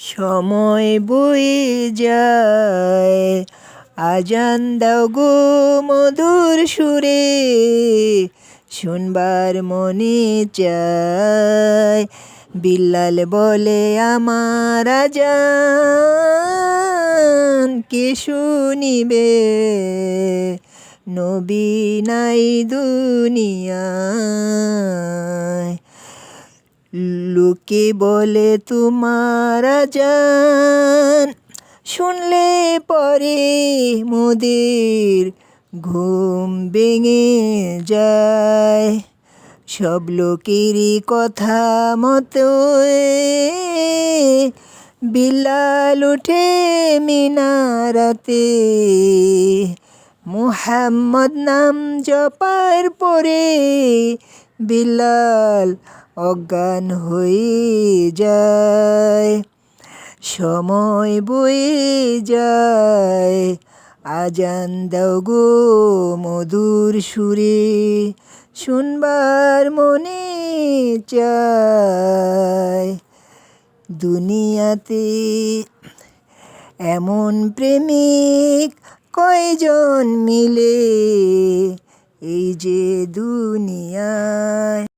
সময় বয়ে যায়, আজান দাও গো মধুর সুরে, শুনবার মনে চায়। বিল্লাল বলে আমার আজান কে শুনিবে, নবী নাই দুনিয়ায়। লোকে বলে তোমার আজান শুনলে পরে মোদের ঘুম ভেঙে যায়। সব লোকেরই কথা মতো বিল্লাল উঠে মিনারাতে, মুহাম্মদ নাম জপার পরে বিল্লাল অজ্ঞান হয়ে যায়। সময় বয়ে যায়, আজান দাও গো মধুর সুরে, শুনবার মনে চায়। দুনিয়াতে এমন প্রেমিক কয়জন মিলে, এই যে দুনিয়ায়।